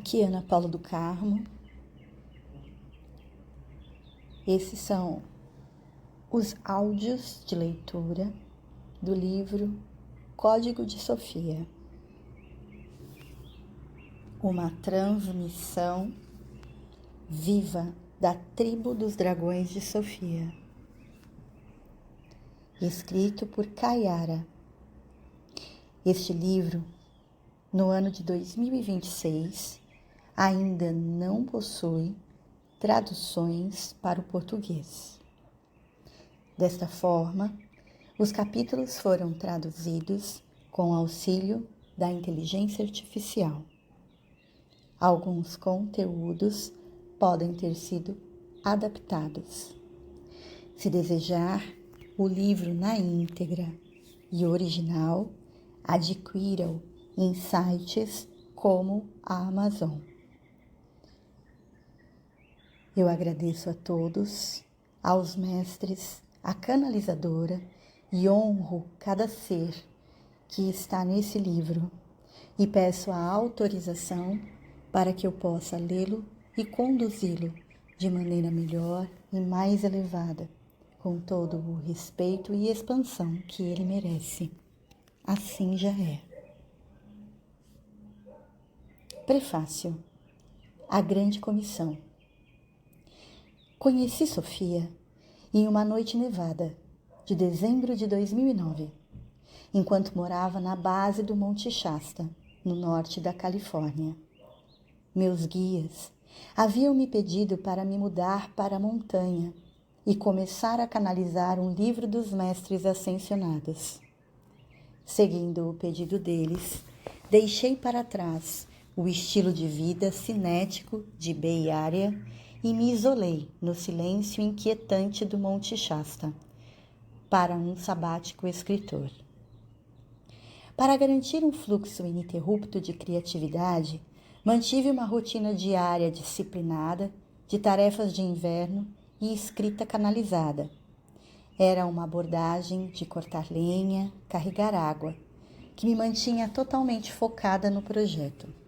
Aqui é Ana Paula do Carmo. Esses são os áudios de leitura do livro Código de Sofia. Uma transmissão viva da tribo dos dragões de Sofia. Escrito por Kayara. Este livro, no ano de 2026, ainda não possui traduções para o português. Desta forma, os capítulos foram traduzidos com auxílio da inteligência artificial. Alguns conteúdos podem ter sido adaptados. Se desejar o livro na íntegra e original, adquira-o em sites como a Amazon. Eu agradeço a todos, aos mestres, à canalizadora e honro cada ser que está nesse livro e peço a autorização para que eu possa lê-lo e conduzi-lo de maneira melhor e mais elevada, com todo o respeito e expansão que ele merece. Assim já é. Prefácio. A Grande Comissão. Conheci Sofia em uma noite nevada de dezembro de 2009, enquanto morava na base do Monte Shasta, no norte da Califórnia. Meus guias haviam me pedido para me mudar para a montanha e começar a canalizar um livro dos mestres ascensionados. Seguindo o pedido deles, deixei para trás o estilo de vida cinético de Bay Area e me isolei no silêncio inquietante do Monte Shasta para um sabático escritor. Para garantir um fluxo ininterrupto de criatividade, mantive uma rotina diária disciplinada de tarefas de inverno e escrita canalizada. Era uma abordagem de cortar lenha, carregar água, que me mantinha totalmente focada no projeto.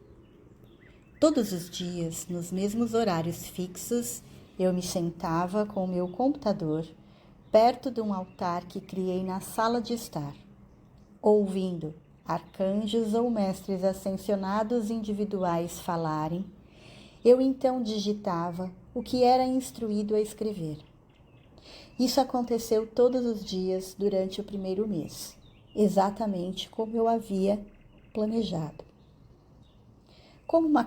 Todos os dias, nos mesmos horários fixos, eu me sentava com o meu computador perto de um altar que criei na sala de estar, ouvindo arcanjos ou mestres ascensionados individuais falarem. Eu então digitava o que era instruído a escrever. Isso aconteceu todos os dias durante o primeiro mês, exatamente como eu havia planejado. Como uma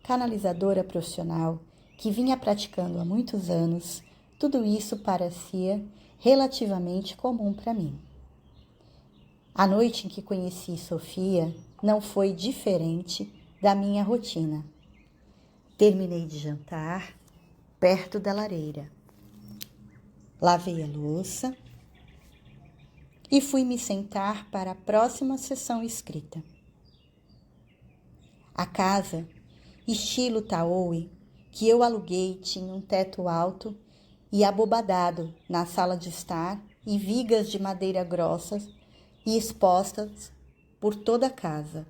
canalizadora profissional que vinha praticando há muitos anos, tudo isso parecia relativamente comum para mim. A noite em que conheci Sofia não foi diferente da minha rotina. Terminei de jantar perto da lareira. Lavei a louça e fui me sentar para a próxima sessão escrita. A casa, estilo Taoe, que eu aluguei tinha um teto alto e abobadado na sala de estar e vigas de madeira grossas e expostas por toda a casa.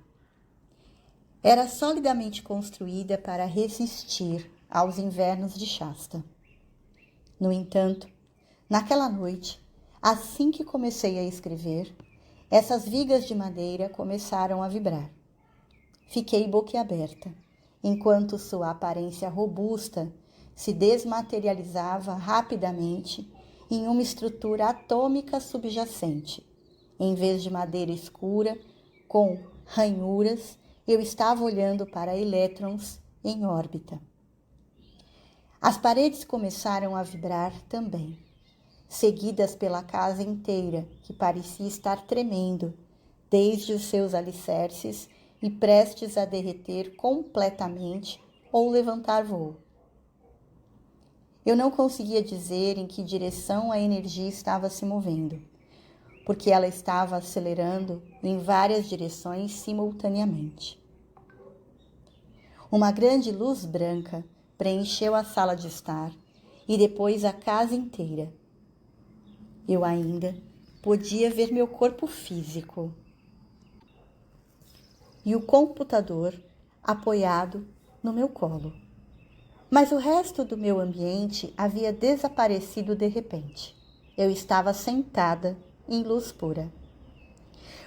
Era solidamente construída para resistir aos invernos de Shasta. No entanto, naquela noite, assim que comecei a escrever, essas vigas de madeira começaram a vibrar. Fiquei boquiaberta, enquanto sua aparência robusta se desmaterializava rapidamente em uma estrutura atômica subjacente. Em vez de madeira escura, com ranhuras, eu estava olhando para elétrons em órbita. As paredes começaram a vibrar também, seguidas pela casa inteira, que parecia estar tremendo, desde os seus alicerces e prestes a derreter completamente ou levantar voo. Eu não conseguia dizer em que direção a energia estava se movendo, porque ela estava acelerando em várias direções simultaneamente. Uma grande luz branca preencheu a sala de estar e depois a casa inteira. Eu ainda podia ver meu corpo físico. E o computador apoiado no meu colo. Mas o resto do meu ambiente havia desaparecido de repente. Eu estava sentada em luz pura.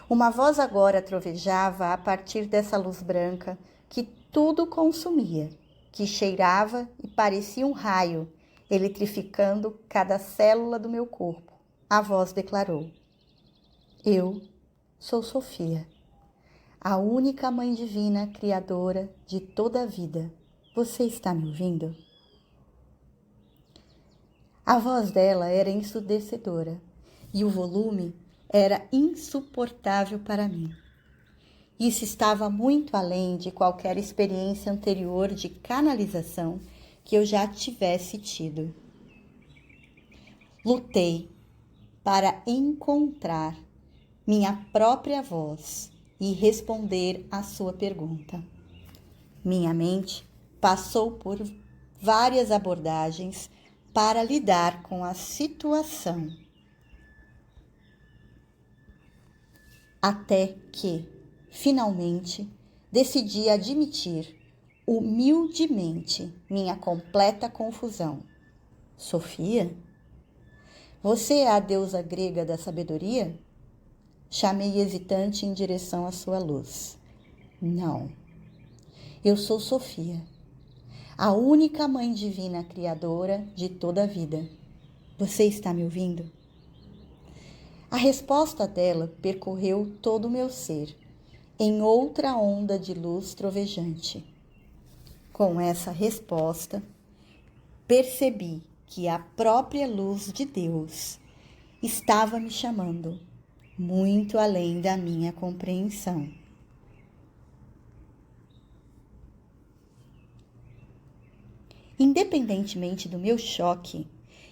Uma voz agora trovejava a partir dessa luz branca que tudo consumia, que cheirava e parecia um raio, eletrificando cada célula do meu corpo. A voz declarou: eu sou Sofia, a única Mãe Divina Criadora de toda a vida. Você está me ouvindo? A voz dela era ensurdecedora e o volume era insuportável para mim. Isso estava muito além de qualquer experiência anterior de canalização que eu já tivesse tido. Lutei para encontrar minha própria voz e responder à sua pergunta. Minha mente passou por várias abordagens para lidar com a situação. Até que, finalmente, decidi admitir humildemente minha completa confusão. Sofia? Você é a deusa grega da sabedoria? Chamei hesitante em direção à sua luz. Não. Eu sou Sofia, a única Mãe Divina Criadora de toda a vida. Você está me ouvindo? A resposta dela percorreu todo o meu ser, em outra onda de luz trovejante. Com essa resposta, percebi que a própria luz de Deus estava me chamando, muito além da minha compreensão. Independentemente do meu choque,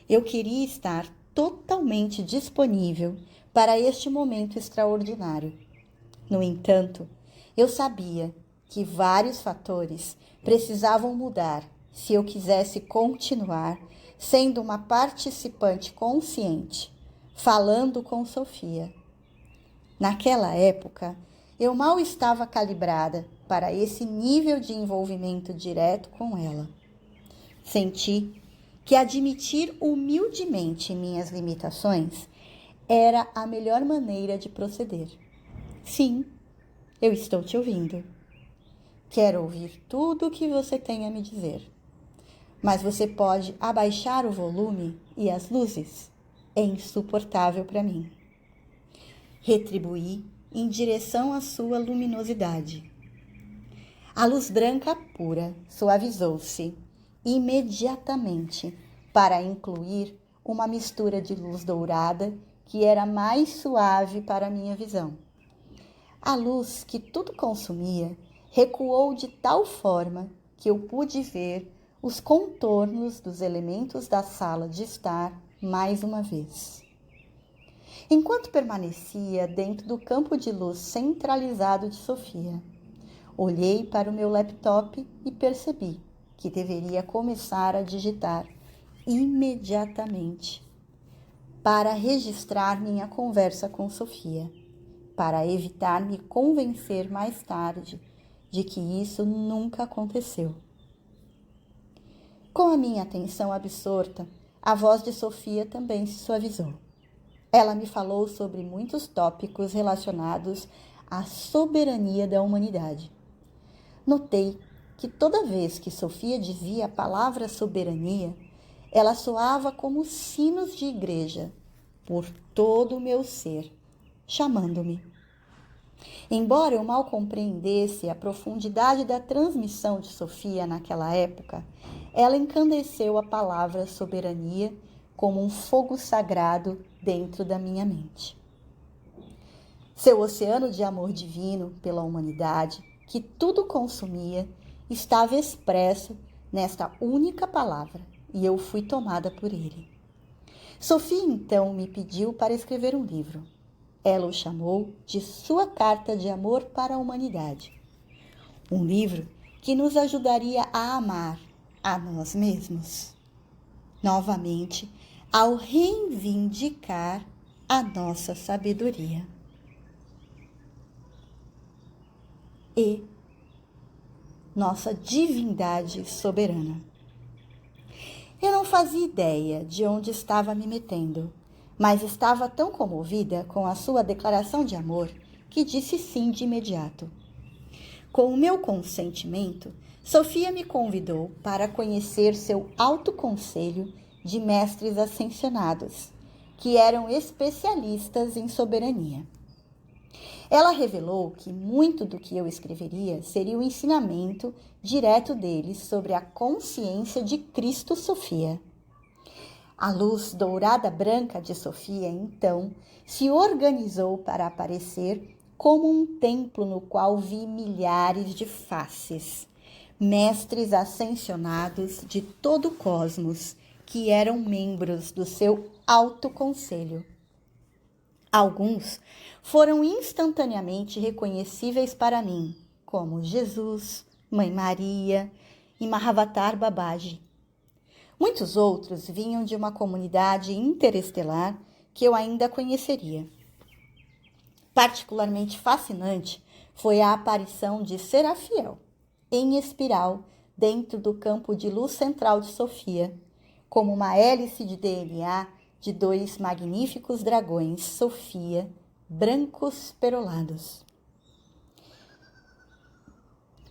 eu queria estar totalmente disponível para este momento extraordinário. No entanto, eu sabia que vários fatores precisavam mudar se eu quisesse continuar sendo uma participante consciente, falando com Sofia. Naquela época, eu mal estava calibrada para esse nível de envolvimento direto com ela. Senti que admitir humildemente minhas limitações era a melhor maneira de proceder. Sim, eu estou te ouvindo. Quero ouvir tudo o que você tem a me dizer. Mas você pode abaixar o volume e as luzes? É insuportável para mim. Retribuí em direção à sua luminosidade. A luz branca pura suavizou-se imediatamente para incluir uma mistura de luz dourada que era mais suave para minha visão. A luz que tudo consumia recuou de tal forma que eu pude ver os contornos dos elementos da sala de estar mais uma vez. Enquanto permanecia dentro do campo de luz centralizado de Sofia, olhei para o meu laptop e percebi que deveria começar a digitar imediatamente para registrar minha conversa com Sofia, para evitar me convencer mais tarde de que isso nunca aconteceu. Com a minha atenção absorta, a voz de Sofia também se suavizou. Ela me falou sobre muitos tópicos relacionados à soberania da humanidade. Notei que toda vez que Sofia dizia a palavra soberania, ela soava como sinos de igreja por todo o meu ser, chamando-me. Embora eu mal compreendesse a profundidade da transmissão de Sofia naquela época, ela encandeceu a palavra soberania como um fogo sagrado dentro da minha mente. Seu oceano de amor divino pela humanidade, que tudo consumia, estava expresso nesta única palavra, e eu fui tomada por ele. Sofia então me pediu para escrever um livro. Ela o chamou de sua carta de amor para a humanidade. Um livro que nos ajudaria a amar a nós mesmos. Novamente, ao reivindicar a nossa sabedoria. E, nossa divindade soberana. Eu não fazia ideia de onde estava me metendo, mas estava tão comovida com a sua declaração de amor que disse sim de imediato. Com o meu consentimento, Sofia me convidou para conhecer seu alto conselho de mestres ascensionados, que eram especialistas em soberania. Ela revelou que muito do que eu escreveria seria o ensinamento direto deles sobre a consciência de Cristo Sofia. A luz dourada branca de Sofia, então, se organizou para aparecer como um templo no qual vi milhares de faces, mestres ascensionados de todo o cosmos, que eram membros do seu alto conselho. Alguns foram instantaneamente reconhecíveis para mim, como Jesus, Mãe Maria e Mahavatar Babaji. Muitos outros vinham de uma comunidade interestelar que eu ainda conheceria. Particularmente fascinante foi a aparição de Serafiel, em espiral, dentro do campo de luz central de Sofia, como uma hélice de DNA de 2 magníficos dragões Sofia, brancos perolados.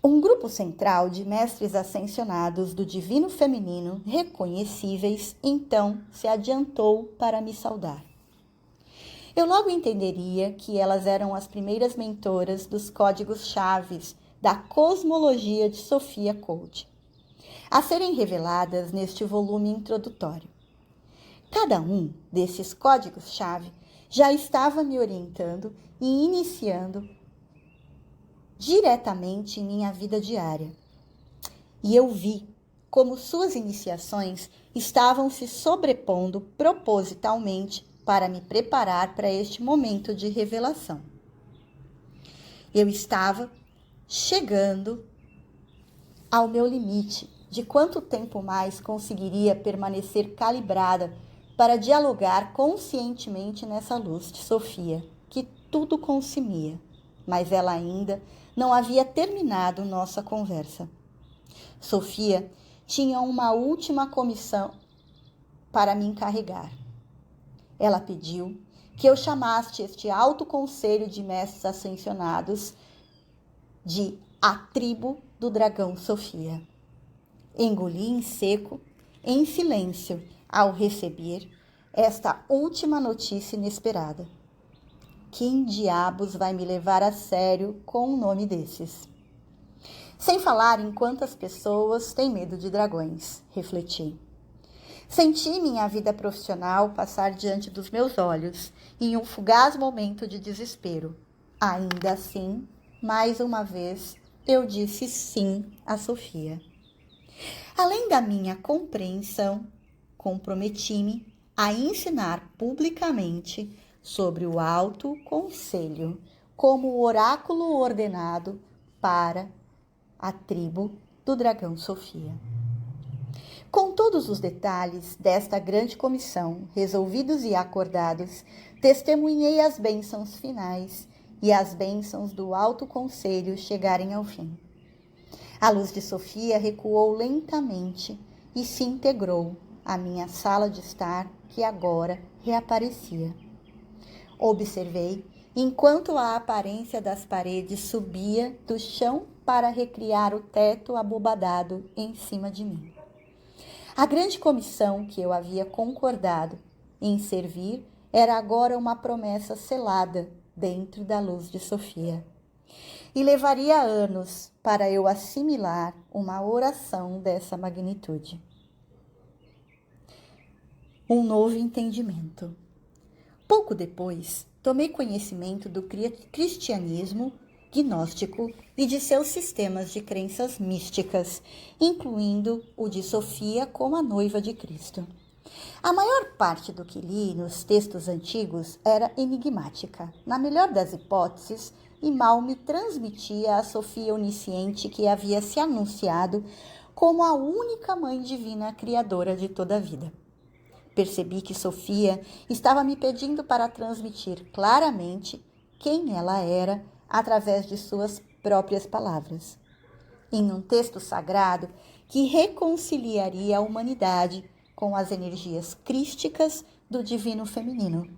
Um grupo central de mestres ascensionados do divino feminino, reconhecíveis, então se adiantou para me saudar. Eu logo entenderia que elas eram as primeiras mentoras dos códigos chaves da cosmologia de Sophia Colt, a serem reveladas neste volume introdutório. Cada um desses códigos-chave já estava me orientando e iniciando diretamente em minha vida diária. E eu vi como suas iniciações estavam se sobrepondo propositalmente para me preparar para este momento de revelação. Eu estava chegando ao meu limite de quanto tempo mais conseguiria permanecer calibrada para dialogar conscientemente nessa luz de Sofia, que tudo consumia, mas ela ainda não havia terminado nossa conversa. Sofia tinha uma última comissão para me encarregar. Ela pediu que eu chamasse este alto conselho de mestres ascensionados de a tribo do dragão Sofia. Engoli em seco, em silêncio, ao receber esta última notícia inesperada. Quem diabos vai me levar a sério com um nome desses? Sem falar em quantas pessoas têm medo de dragões, refleti. Senti minha vida profissional passar diante dos meus olhos em um fugaz momento de desespero. Ainda assim, mais uma vez, eu disse sim a Sofia. Além da minha compreensão, comprometi-me a ensinar publicamente sobre o alto conselho como o oráculo ordenado para a tribo do dragão Sofia. Com todos os detalhes desta grande comissão resolvidos e acordados, testemunhei as bênçãos finais e as bênçãos do alto conselho chegarem ao fim. A luz de Sofia recuou lentamente e se integrou à minha sala de estar, que agora reaparecia. Observei enquanto a aparência das paredes subia do chão para recriar o teto abobadado em cima de mim. A grande comissão que eu havia concordado em servir era agora uma promessa selada dentro da luz de Sofia. E levaria anos para eu assimilar uma oração dessa magnitude. Um novo entendimento. Pouco depois, tomei conhecimento do cristianismo gnóstico e de seus sistemas de crenças místicas, incluindo o de Sofia como a noiva de Cristo. A maior parte do que li nos textos antigos era enigmática, na melhor das hipóteses, e mal me transmitia a Sofia onisciente que havia se anunciado como a única mãe divina criadora de toda a vida. Percebi que Sofia estava me pedindo para transmitir claramente quem ela era através de suas próprias palavras. em um texto sagrado que reconciliaria a humanidade com as energias crísticas do divino feminino,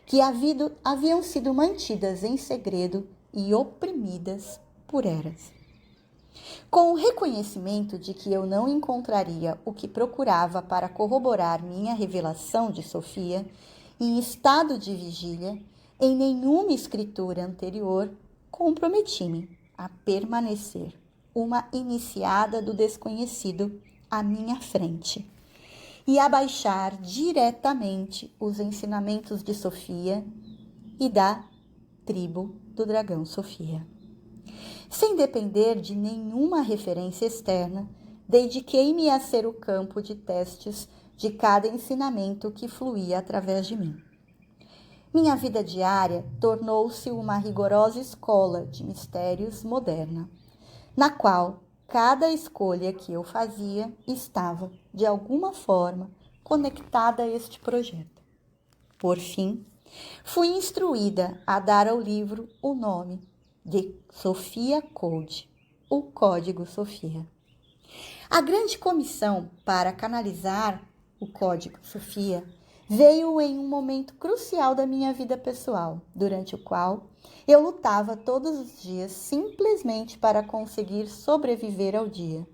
que haviam sido mantidas em segredo e oprimidas por eras. Com o reconhecimento de que eu não encontraria o que procurava para corroborar minha revelação de Sofia, em estado de vigília, em nenhuma escritura anterior, comprometi-me a permanecer uma iniciada do desconhecido à minha frente e a baixar diretamente os ensinamentos de Sofia e da tribo do dragão Sofia. Sem depender de nenhuma referência externa, dediquei-me a ser o campo de testes de cada ensinamento que fluía através de mim. Minha vida diária tornou-se uma rigorosa escola de mistérios moderna, na qual cada escolha que eu fazia estava, de alguma forma, conectada a este projeto. Por fim, fui instruída a dar ao livro o nome de Sophia Code, o Código Sofia. A grande comissão para canalizar o Código Sofia veio em um momento crucial da minha vida pessoal, durante o qual eu lutava todos os dias simplesmente para conseguir sobreviver ao dia,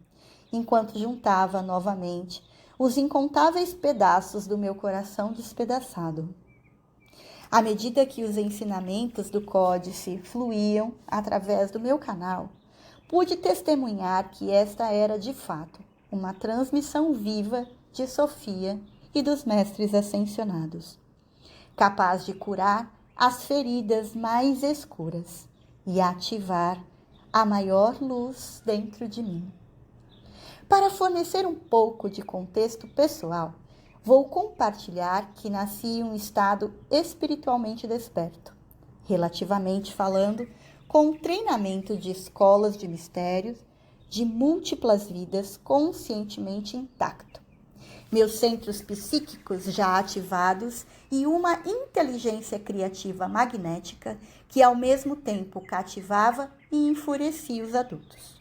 enquanto juntava novamente os incontáveis pedaços do meu coração despedaçado. À medida que os ensinamentos do Códice fluíam através do meu canal, pude testemunhar que esta era, de fato, uma transmissão viva de Sofia e dos mestres ascensionados, capaz de curar as feridas mais escuras e ativar a maior luz dentro de mim. Para fornecer um pouco de contexto pessoal, vou compartilhar que nasci em um estado espiritualmente desperto, relativamente falando, com um treinamento de escolas de mistérios, de múltiplas vidas conscientemente intacto, meus centros psíquicos já ativados e uma inteligência criativa magnética que ao mesmo tempo cativava e enfurecia os adultos.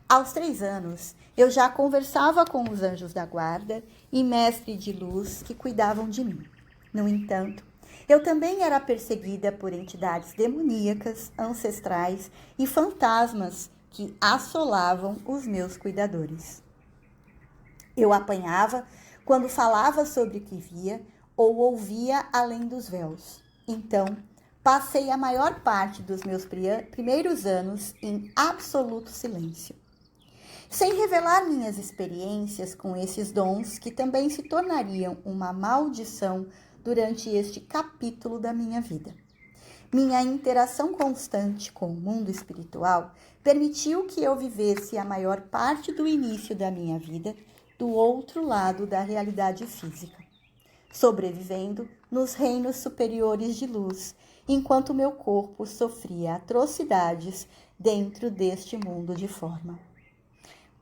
Aos 3 anos, eu já conversava com os anjos da guarda e mestre de luz que cuidavam de mim. No entanto, eu também era perseguida por entidades demoníacas, ancestrais e fantasmas que assolavam os meus cuidadores. Eu apanhava quando falava sobre o que via ou ouvia além dos véus. Então, passei a maior parte dos meus primeiros anos em absoluto silêncio, sem revelar minhas experiências com esses dons que também se tornariam uma maldição durante este capítulo da minha vida. Minha interação constante com o mundo espiritual permitiu que eu vivesse a maior parte do início da minha vida do outro lado da realidade física, sobrevivendo nos reinos superiores de luz, enquanto meu corpo sofria atrocidades dentro deste mundo de forma.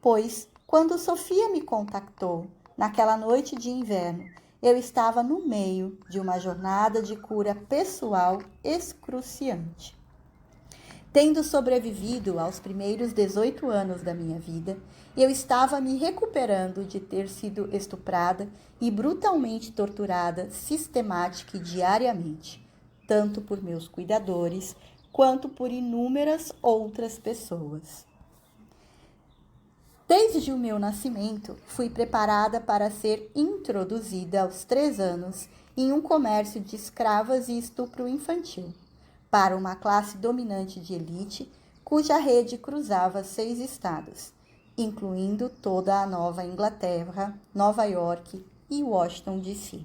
Pois, quando Sofia me contactou, naquela noite de inverno, eu estava no meio de uma jornada de cura pessoal excruciante. Tendo sobrevivido aos primeiros 18 anos da minha vida, eu estava me recuperando de ter sido estuprada e brutalmente torturada sistemática e diariamente, tanto por meus cuidadores quanto por inúmeras outras pessoas. Desde o meu nascimento, fui preparada para ser introduzida aos 3 anos em um comércio de escravas e estupro infantil, para uma classe dominante de elite, cuja rede cruzava 6 estados, incluindo toda a Nova Inglaterra, Nova York e Washington, D.C.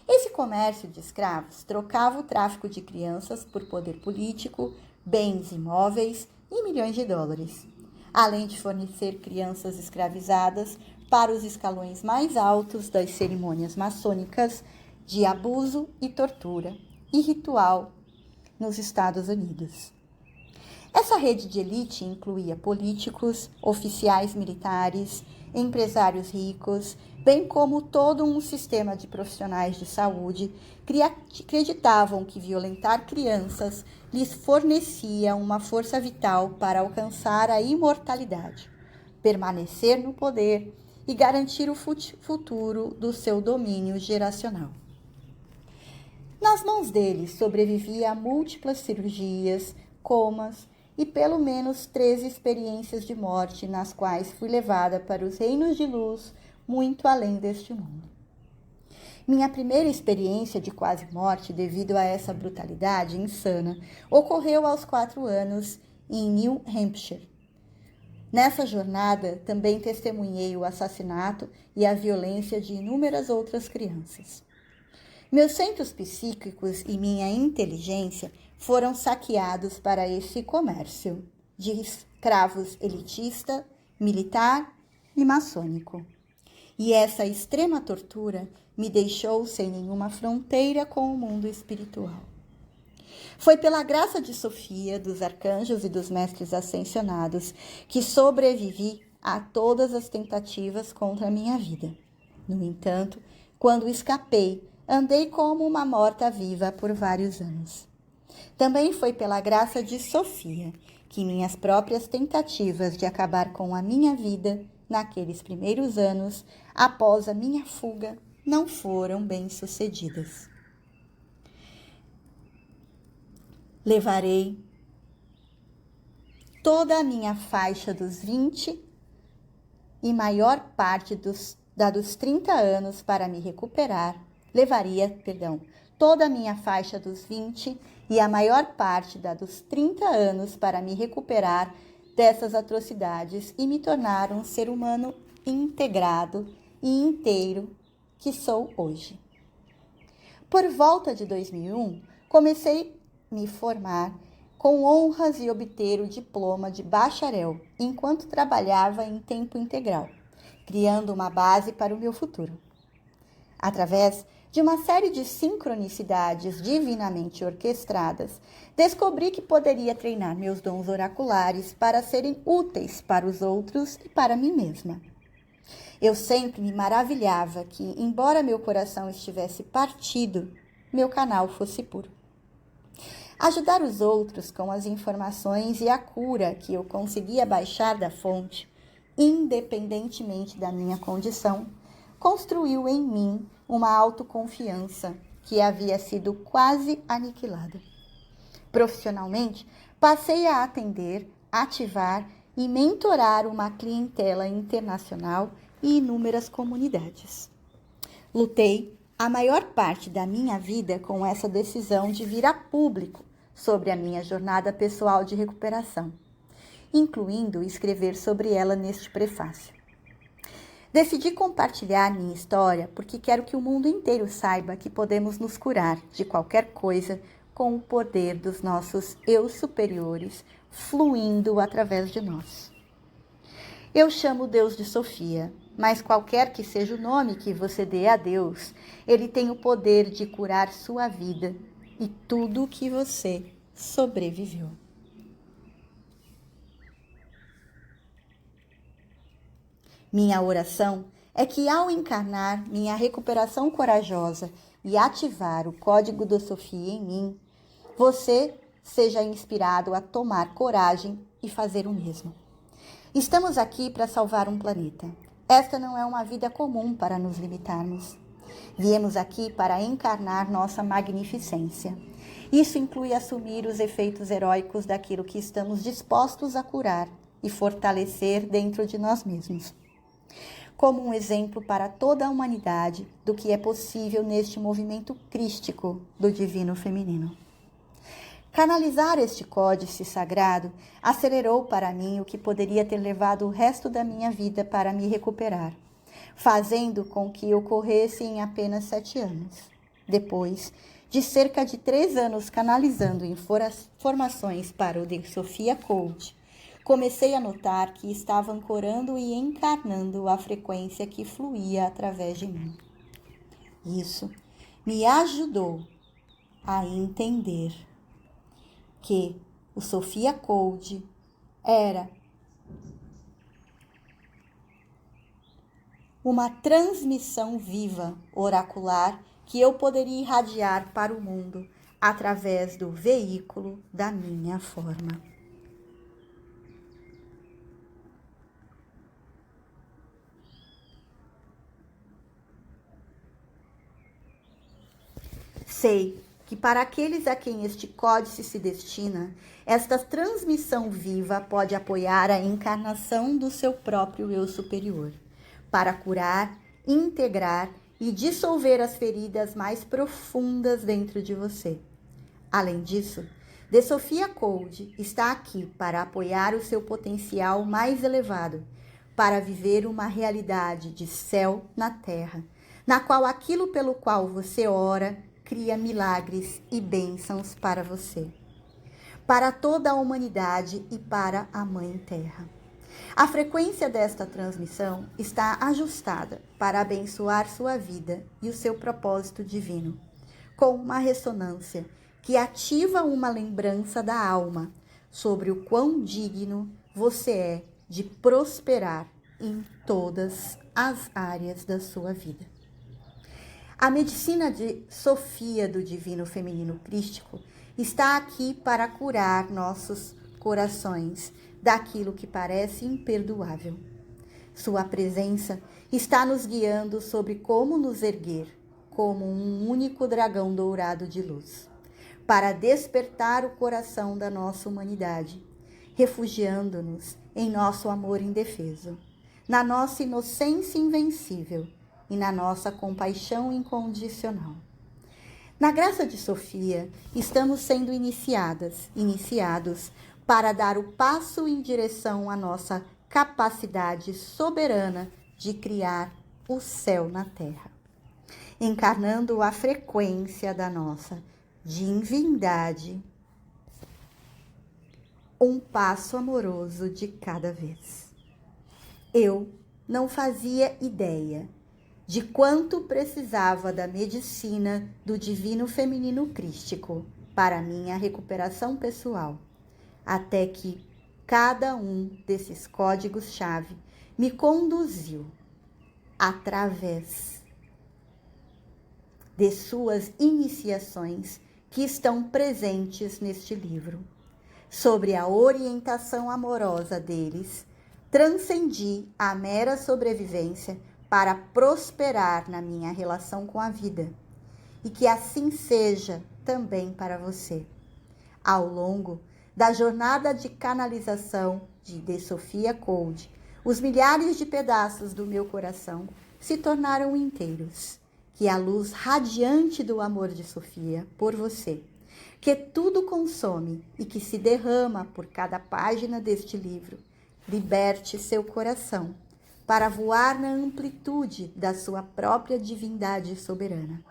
Esse comércio de escravos trocava o tráfico de crianças por poder político, bens imóveis e milhões de dólares, além de fornecer crianças escravizadas para os escalões mais altos das cerimônias maçônicas de abuso e tortura e ritual nos Estados Unidos. Essa rede de elite incluía políticos, oficiais militares, empresários ricos, bem como todo um sistema de profissionais de saúde que acreditavam que violentar crianças lhes fornecia uma força vital para alcançar a imortalidade, permanecer no poder e garantir o futuro do seu domínio geracional. Nas mãos deles sobrevivia a múltiplas cirurgias, comas e pelo menos 13 experiências de morte nas quais fui levada para os reinos de luz muito além deste mundo. Minha primeira experiência de quase morte devido a essa brutalidade insana ocorreu aos 4 anos em New Hampshire. Nessa jornada, também testemunhei o assassinato e a violência de inúmeras outras crianças. Meus centros psíquicos e minha inteligência foram saqueados para esse comércio de escravos elitista, militar e maçônico. E essa extrema tortura me deixou sem nenhuma fronteira com o mundo espiritual. Foi pela graça de Sofia, dos arcanjos e dos mestres ascensionados que sobrevivi a todas as tentativas contra a minha vida. No entanto, quando escapei, andei como uma morta-viva por vários anos. Também foi pela graça de Sofia que minhas próprias tentativas de acabar com a minha vida naqueles primeiros anos, após a minha fuga, não foram bem-sucedidas. Levarei toda a minha faixa dos 20 e maior parte dos 30 anos para me recuperar. Toda a minha faixa dos 20 e a maior parte dos 30 anos para me recuperar dessas atrocidades e me tornar um ser humano integrado e inteiro que sou hoje. Por volta de 2001, comecei a me formar com honras e obter o diploma de bacharel, enquanto trabalhava em tempo integral, criando uma base para o meu futuro. Através de uma série de sincronicidades divinamente orquestradas, descobri que poderia treinar meus dons oraculares para serem úteis para os outros e para mim mesma. Eu sempre me maravilhava que, embora meu coração estivesse partido, meu canal fosse puro. Ajudar os outros com as informações e a cura que eu conseguia baixar da fonte, independentemente da minha condição, construiu em mim uma autoconfiança que havia sido quase aniquilada. Profissionalmente, passei a atender, ativar e mentorar uma clientela internacional e inúmeras comunidades. Lutei a maior parte da minha vida com essa decisão de vir a público sobre a minha jornada pessoal de recuperação, incluindo escrever sobre ela neste prefácio. Decidi compartilhar minha história porque quero que o mundo inteiro saiba que podemos nos curar de qualquer coisa com o poder dos nossos eus superiores fluindo através de nós. Eu chamo Deus de Sofia, mas qualquer que seja o nome que você dê a Deus, ele tem o poder de curar sua vida e tudo o que você sobreviveu. Minha oração é que, ao encarnar minha recuperação corajosa e ativar o código da Sofia em mim, você seja inspirado a tomar coragem e fazer o mesmo. Estamos aqui para salvar um planeta. Esta não é uma vida comum para nos limitarmos. Viemos aqui para encarnar nossa magnificência. Isso inclui assumir os efeitos heróicos daquilo que estamos dispostos a curar e fortalecer dentro de nós mesmos, como um exemplo para toda a humanidade do que é possível neste movimento crístico do divino feminino. Canalizar este códice sagrado acelerou para mim o que poderia ter levado o resto da minha vida para me recuperar, fazendo com que ocorresse em apenas 7 anos. Depois de cerca de 3 anos canalizando informações para o de Sofia Coach, comecei a notar que estava ancorando e encarnando a frequência que fluía através de mim. Isso me ajudou a entender que O Sophia Code era uma transmissão viva, oracular, que eu poderia irradiar para o mundo através do veículo da minha forma. Sei que para aqueles a quem este códice se destina, esta transmissão viva pode apoiar a encarnação do seu próprio eu superior, para curar, integrar e dissolver as feridas mais profundas dentro de você. Além disso, The Sophia Code está aqui para apoiar o seu potencial mais elevado, para viver uma realidade de céu na terra, na qual aquilo pelo qual você ora cria milagres e bênçãos para você, para toda a humanidade e para a Mãe Terra. A frequência desta transmissão está ajustada para abençoar sua vida e o seu propósito divino, com uma ressonância que ativa uma lembrança da alma sobre o quão digno você é de prosperar em todas as áreas da sua vida. A medicina de Sofia do Divino Feminino Crístico está aqui para curar nossos corações daquilo que parece imperdoável. Sua presença está nos guiando sobre como nos erguer como um único dragão dourado de luz, para despertar o coração da nossa humanidade, refugiando-nos em nosso amor indefeso, na nossa inocência invencível e na nossa compaixão incondicional. Na graça de Sofia, estamos sendo iniciados para dar o passo em direção à nossa capacidade soberana de criar o céu na terra, encarnando a frequência da nossa divindade, um passo amoroso de cada vez. Eu não fazia ideia de quanto precisava da medicina do Divino Feminino Crístico para minha recuperação pessoal, até que cada um desses códigos-chave me conduziu através de suas iniciações que estão presentes neste livro. Sobre a orientação amorosa deles, transcendi a mera sobrevivência para prosperar na minha relação com a vida, e que assim seja também para você. Ao longo da jornada de canalização de The Sophia Code, os milhares de pedaços do meu coração se tornaram inteiros, que a luz radiante do amor de Sofia por você, que tudo consome e que se derrama por cada página deste livro, liberte seu coração para voar na amplitude da sua própria divindade soberana.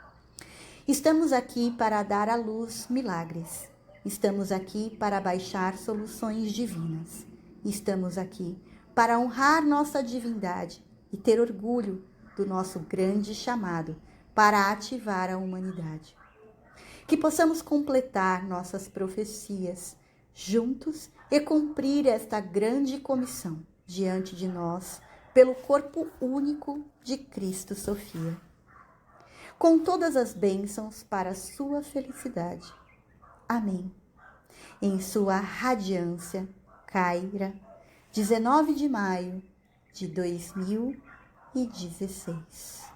Estamos aqui para dar à luz milagres. Estamos aqui para baixar soluções divinas. Estamos aqui para honrar nossa divindade e ter orgulho do nosso grande chamado para ativar a humanidade. Que possamos completar nossas profecias juntos e cumprir esta grande comissão diante de nós, pelo corpo único de Cristo Sofia, com todas as bênçãos para a sua felicidade. Amém. Em sua radiância, Caira, 19 de maio de 2016.